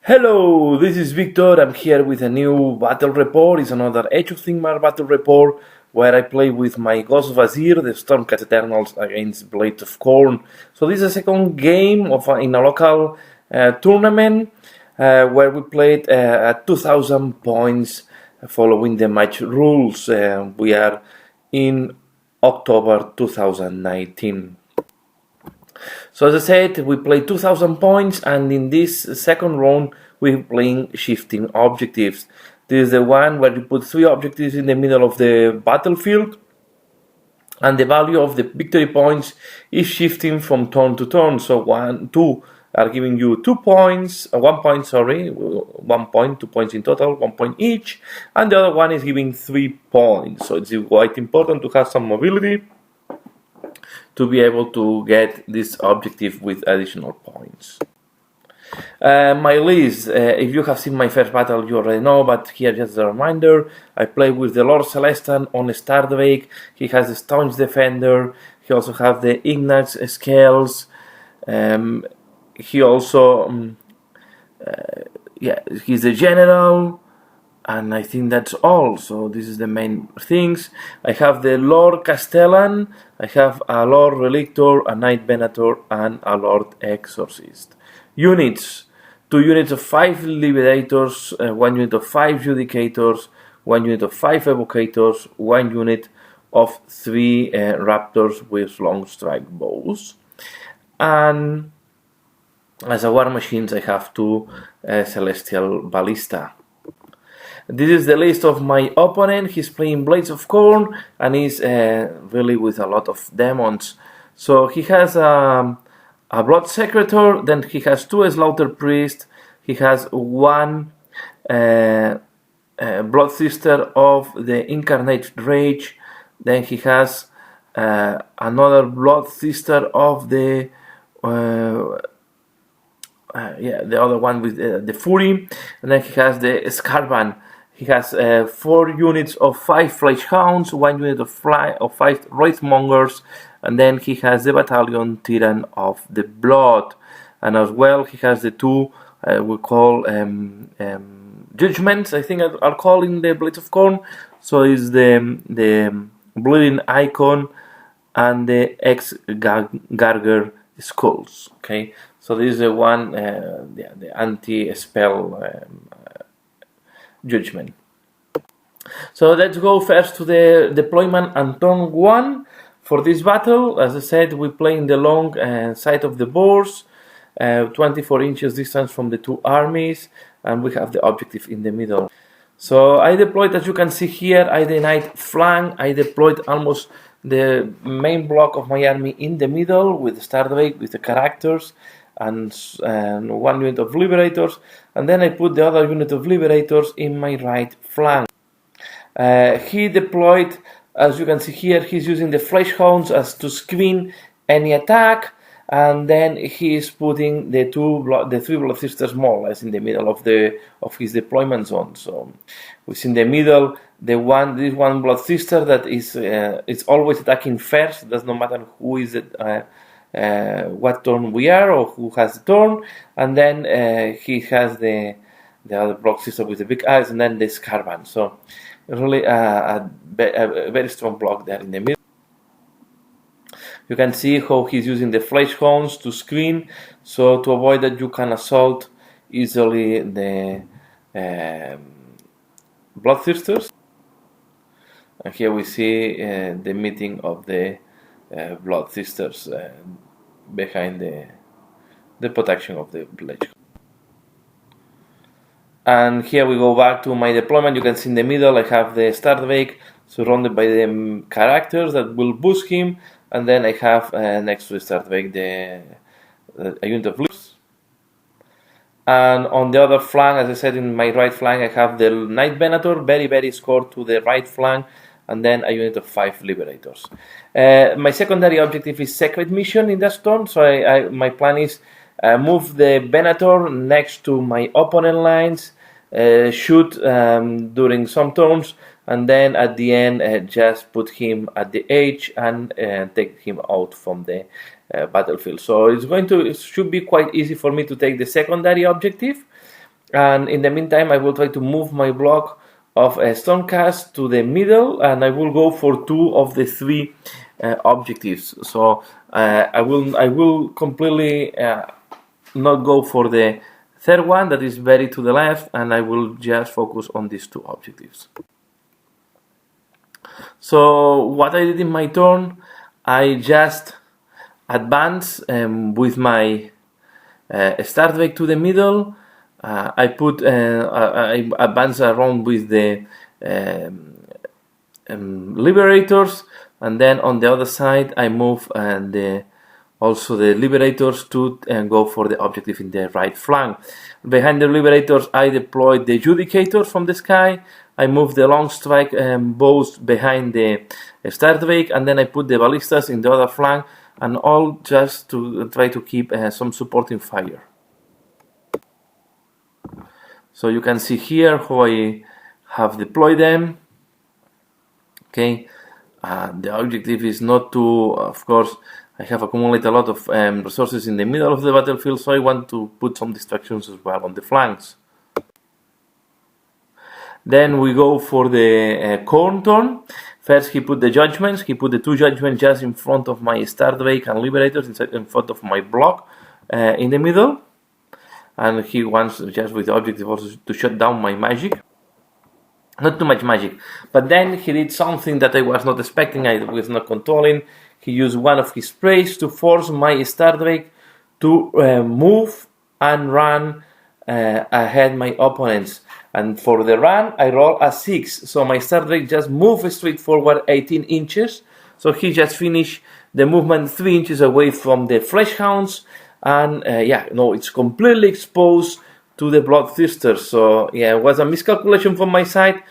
Hello, this is Victor. I'm here with a new battle report. It's another Age of Sigmar battle report where I play with my Ghost Vazir, the Stormcast Eternals, against Blades of Khorne. So this is a second game in a local tournament where we played at 2,000 points following the match rules. We are in October 2019. So as I said, we played 2,000 points, and in this second round we're playing shifting objectives. This is the one where you put 3 objectives in the middle of the battlefield, and the value of the victory points is shifting from turn to turn. So 2 are giving you 2 points, 1 point, 1 point, 2 points in total, 1 point each, and the other one is giving 3 points. So it's quite important to have some mobility to be able to get this objective with additional points. My list, if you have seen my first battle, you already know, but here just a reminder, I play with the Lord Celestan on Stardrake. He has the Staunch Defender, he also has the Ignat's Scales, he also, he's the General, and I think that's all. So this is the main things. I have the Lord Castellan, I have a Lord Relictor, a Knight Venator, and a Lord Exorcist. Units: 2 units of 5 Liberators, 1 unit of 5 Judicators, 1 unit of 5 Evocators, 1 unit of 3 Raptors with long strike bows. And as a war machines, I have 2 Celestial Ballista. This is the list of my opponent. He's playing Blades of Khorne, and he's really with a lot of demons. So he has a Blood Secretor, then he has 2 Slaughter Priest, he has 1 Blood Sister of the Incarnate Rage, then he has another Blood Sister of the other one with the Fury, and then he has the Scarban. He has 4 units of 5 Flesh Hounds, 1 unit of 5 Wraithmongers, and then he has the Battalion Tyrann of the Blood. And as well, he has the 2 we call Judgments, I think I'll call in the Blades of Khorne. So it's the Bleeding Icon and the Ex-Garger Skulls. Okay, so this is the one, the anti-spell Judgment. So let's go first to the deployment and turn 1 for this battle. As I said, we play in the long side of the boards, 24 inches distance from the 2 armies, and we have the objective in the middle. So I deployed, as you can see here, I denied flank. I deployed almost the main block of my army in the middle with the Stardrake, with the characters, and 1 unit of Liberators, and then I put the other unit of Liberators in my right flank. He deployed, as you can see here, he's using the Flesh Hounds as to screen any attack, and then he is putting the 3 Blood Sisters more or less in the middle of his deployment zone. So within the middle, this one Blood Sister that is it's always attacking first. It does not matter who is it. What turn we are or who has the turn, and then he has the other Blood Sister with the big eyes, and then the Scarban. So really a very strong block there in the middle. You can see how he's using the Flesh Hounds to screen, so to avoid that you can assault easily the Blood Sisters. And here we see the meeting of the Blood Sisters behind the protection of the Blade. And here we go back to my deployment. You can see in the middle I have the Stardrake surrounded by the characters that will boost him, and then I have next to the Stardrake a unit of Liberators. And on the other flank, as I said, in my right flank I have the Knight Venator, very scored to the right flank, and then a unit of 5 Liberators. My secondary objective is Secret Mission in that turn, so my plan is move the Venator next to my opponent lines, shoot during some turns, and then at the end just put him at the edge and take him out from the battlefield. So it should be quite easy for me to take the secondary objective. and in the meantime I will try to move my block of Stormcast to the middle, and I will go for 2 of the 3 objectives. So I will completely not go for the third one that is very to the left, and I will just focus on these 2 objectives. So what I did in my turn, I just advance with my Stardvake to the middle. I advance around with the Liberators, and then on the other side I move also the Liberators to go for the objective in the right flank. Behind the Liberators I deployed the Judicators from the sky. I moved the long strike bows behind the Stardvake, and then I put the ballistas in the other flank, and all just to try to keep some supporting fire. So you can see here how I have deployed them. Okay, the objective is not to, of course, I have accumulated a lot of resources in the middle of the battlefield, so I want to put some distractions as well on the flanks. Then we go for the Khorne turn. First he put the judgments. He put the 2 judgments just in front of my Stardvake and Liberators, in front of my block in the middle. And he wants, just with the objective, also to shut down my magic. Not too much magic. But then he did something that I was not expecting, I was not controlling. He used one of his sprays to force my Stardvake to move and run ahead my opponents. And for the run, I roll a 6. So my Stardvake just moved straight forward 18 inches. So he just finished the movement 3 inches away from the Fleshhounds. And it's completely exposed to the Bloodthirsters. So yeah, it was a miscalculation from my side.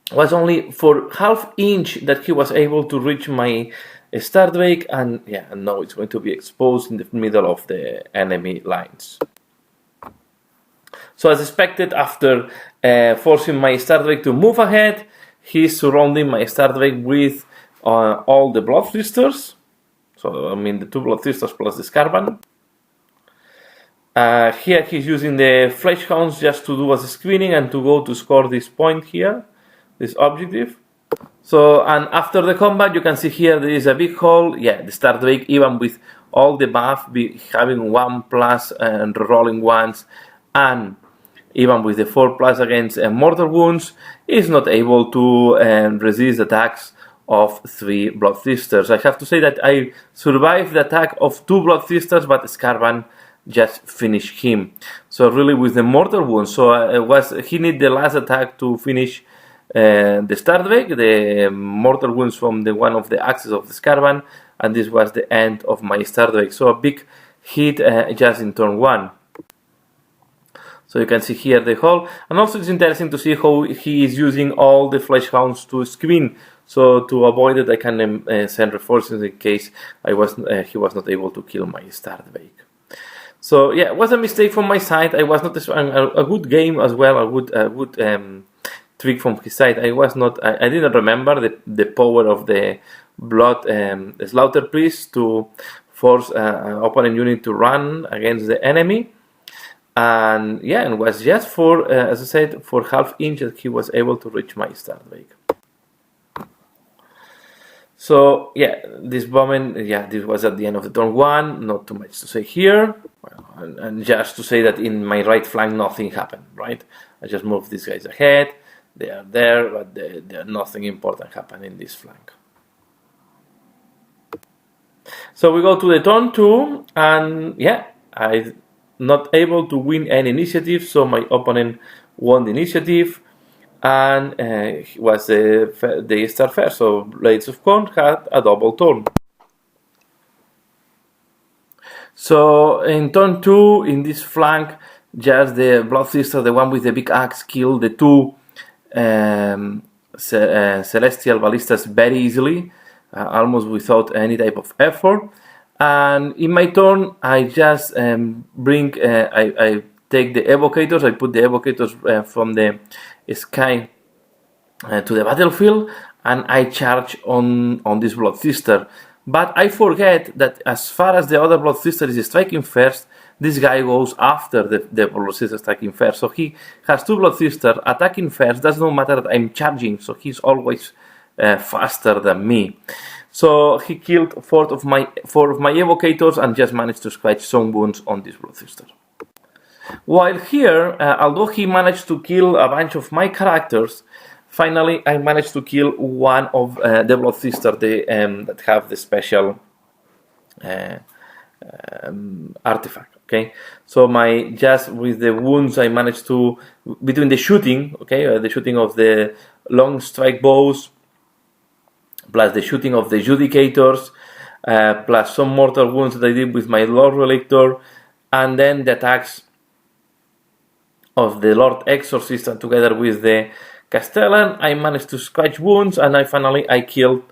It was only for ½ inch that he was able to reach my Stardvake, and now it's going to be exposed in the middle of the enemy lines. So as expected, after forcing my Stardvake to move ahead, he's surrounding my Stardvake with all the Bloodthirsters. So I mean the 2 Bloodthirsters plus the Scarban. Here he's using the Fleshhounds just to do as a screening and to go to score this point here, this objective. So, and after the combat, you can see here there is a big hole. Yeah, the Stardvake, even with all the buff, having 1+ and rolling ones, and even with the 4+ against mortal wounds, is not able to resist attacks of 3 Bloodthirsters. I have to say that I survived the attack of 2 Bloodthirsters, but Scarban just finished him. So really with the mortal wounds, so he needed the last attack to finish the Stardvake, the mortal wounds from the one of the axes of the Scarban, and this was the end of my Stardvake. So a big hit just in turn 1. So you can see here the hole, and also it's interesting to see how he is using all the Fleshhounds to screen. So to avoid it, I can send reinforcements in case he was not able to kill my Stardvake. So yeah, it was a mistake from my side. I was not a good game as well. A good trick from his side. I didn't remember the power of the blood slaughter priest to force an opponent unit to run against the enemy. And yeah, it was just for, as I said, for ½ inch that he was able to reach my Stardvake. So yeah, this moment, this was at the end of the turn 1. Not too much to say here. Well, and just to say that in my right flank nothing happened, right? I just moved these guys ahead. They are there, but there nothing important happened in this flank. So we go to the turn 2, and yeah, I'm not able to win any initiative, so my opponent won the initiative, and it was the start first, so Blades of Khorne had a double turn. So in turn 2, in this flank, just the Bloodthirster, the one with the big axe, killed the 2 Celestial Ballistas very easily, almost without any type of effort. And in my turn, I just I take the evocators. I put the evocators from the sky to the battlefield, and I charge on this Bloodthirster. But I forget that as far as the other Bloodthirster is striking first, this guy goes after the Bloodthirster attacking first. So he has two Bloodthirster attacking first. Does not matter that I'm charging, so he's always faster than me. So he killed four of my evocators and just managed to scratch some wounds on this Bloodthirster. While here, although he managed to kill a bunch of my characters, finally I managed to kill one of the Bloodthirster that have the special artifact. Okay, so just with the wounds I managed to, between the shooting, the shooting of the long strike bows, plus the shooting of the Judicators, plus some mortal wounds that I did with my Lord Relictor, and then the attacks of the Lord Exorcist, and together with the Castellan, I managed to scratch wounds, and I killed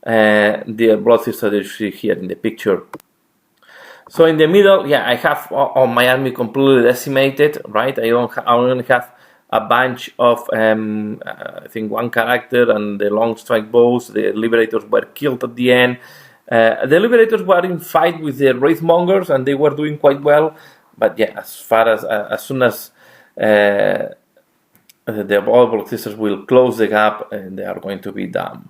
the Bloodthirster that you see here in the picture. So in the middle, I have all my army completely decimated, right? I only have a bunch of, I think, one character, and the long strike bows. The Liberators were killed at the end. The Liberators were in fight with the Wraithmongers, and they were doing quite well. But as soon as the Bloodthirsters will close the gap, they are going to be done.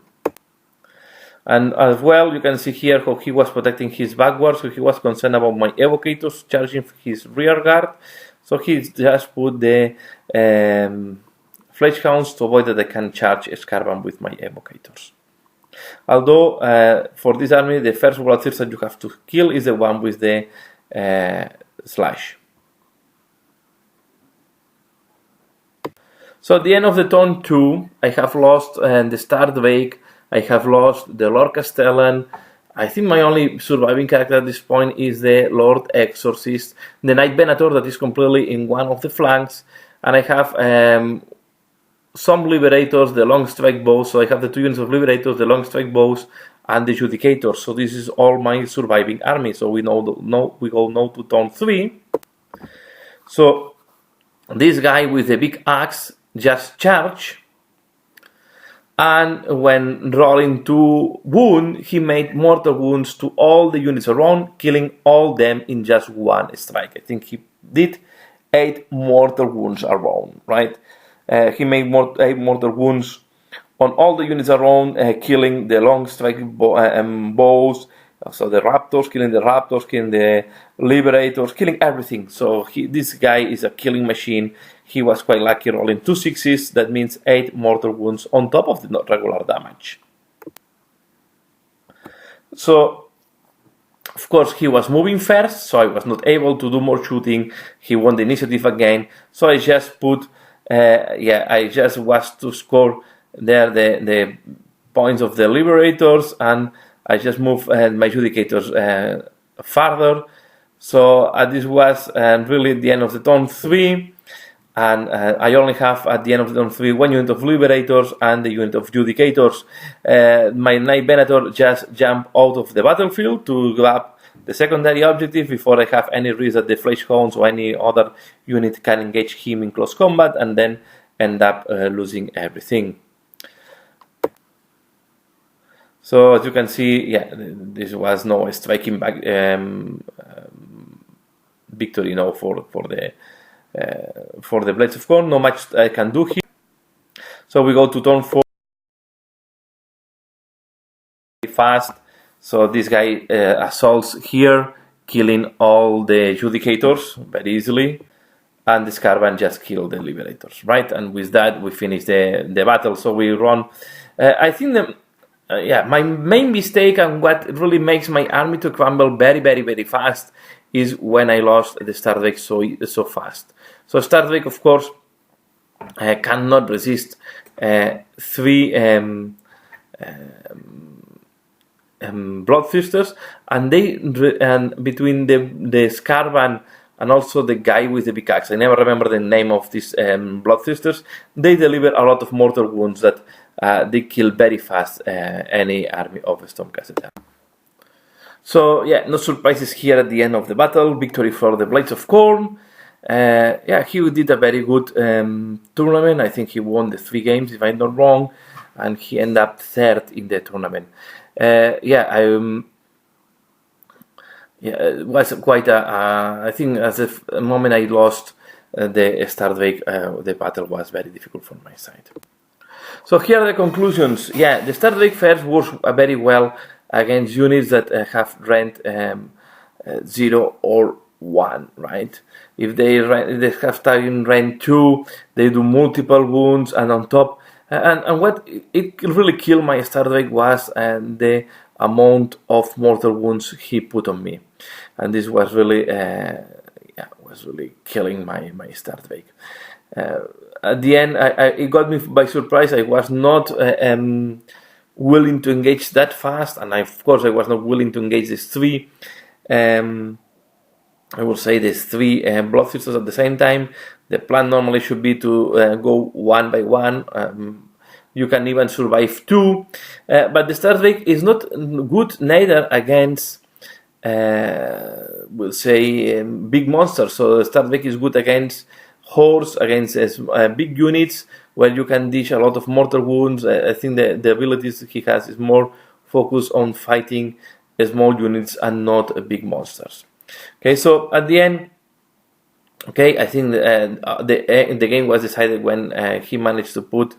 And as well, you can see here how he was protecting his backwards, so he was concerned about my evocators charging his rear guard. So he just put the Flesh-Hounds to avoid that I can charge Scarban with my evocators. Although for this army, the first Bloodthirster you have to kill is the one with the slash. So at the end of the turn 2, I have lost the Star Drake, I have lost the Lord Castellan. I think my only surviving character at this point is the Lord Exorcist, the Knight Venator that is completely in one of the flanks, and I have some Liberators, the long strike bows, so I have the 2 units of Liberators, the long strike bows, and the Judicators. So this is all my surviving army. So we go now to turn 3. So this guy with the big axe just charge, and when rolling 2 wound, he made mortal wounds to all the units around, killing all them in just one strike. I think he did 8 mortal wounds around, right? He made 8 mortal wounds on all the units around, killing the long strike bows, so the Raptors, killing the Liberators, killing everything. So this guy is a killing machine. He was quite lucky rolling 2 6s, that means 8 mortal wounds on top of the regular damage. So, of course, he was moving first, so I was not able to do more shooting. He won the initiative again, so I just put, I just was to score there the points of the Liberators, and I just moved my Judicators farther. So this was really the end of the turn 3. And I only have at the end of the turn 3 one unit of Liberators and the unit of Judicators. My Knight Venator just jumped out of the battlefield to grab the secondary objective before I have any risk that the Flesh-Hounds or any other unit can engage him in close combat, and then end up losing everything. So as you can see, this was no striking back victory for the Blades of Khorne. No much I can do here. So we go to turn 4 fast. So this guy assaults here, killing all the Judicators very easily, and the Scarban just killed the Liberators, right? And with that we finish the battle. So we run. I think my main mistake, and what really makes my army to crumble very, very, very fast, is when I lost the Star Drake so fast. So Star Drake, of course, cannot resist 3 Bloodthirsters, and between the Scarban and also the guy with the big axe, I never remember the name of these Bloodthirsters, they deliver a lot of mortal wounds that they kill very fast any army of Stormcast. So no surprises here at the end of the battle. Victory for the Blades of Khorne. He did a very good tournament. I think he won the 3 games, if I'm not wrong, and he ended up 3rd in the tournament. Yeah, it was quite I think as if the moment I lost the start wake, the battle was very difficult from my side. So here are the conclusions. Yeah, the start wake first works very well against units that have rank 0 or 1, right? If they have target rank 2, they do multiple wounds, and on top, and what it really killed my start wake was the amount of mortal wounds he put on me, and this was really was really killing my start wake. At the end, it got me by surprise. I was not willing to engage that fast, and of course I was not willing to engage these three. I will say these three bloodthirsters at the same time. The plan normally should be to go one by one. You can even survive two, but the start wake is not good neither against we'll say big monsters. So the start wake is good against hordes, against big units where you can dish a lot of mortal wounds. I think the abilities he has is more focused on fighting small units and not big monsters. Okay, so at the end, okay, I think the game was decided when he managed to put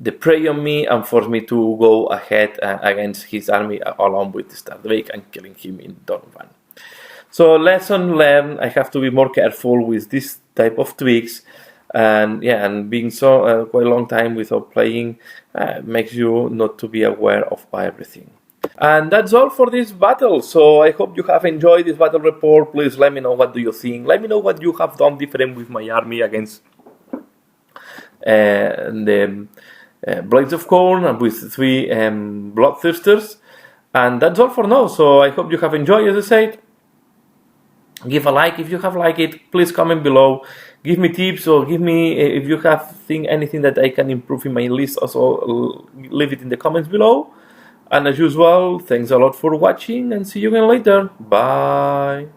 the prey on me and force me to go ahead against his army along with the start wake and killing him in turn 1. So lesson learned, I have to be more careful with this type of tweaks, and yeah, and being so quite a long time without playing makes you not to be aware of everything. And that's all for this battle. So I hope you have enjoyed this battle report. Please let me know what do you think. Let me know what you have done different with my army against the Blades of Khorne and with 3 Bloodthirsters. And that's all for now. So I hope you have enjoyed, as I said. Give a like if you have liked it. Please comment below. Give me tips or give me if you have anything that I can improve in my list. Also leave it in the comments below. And as usual, thanks a lot for watching and see you again later. Bye.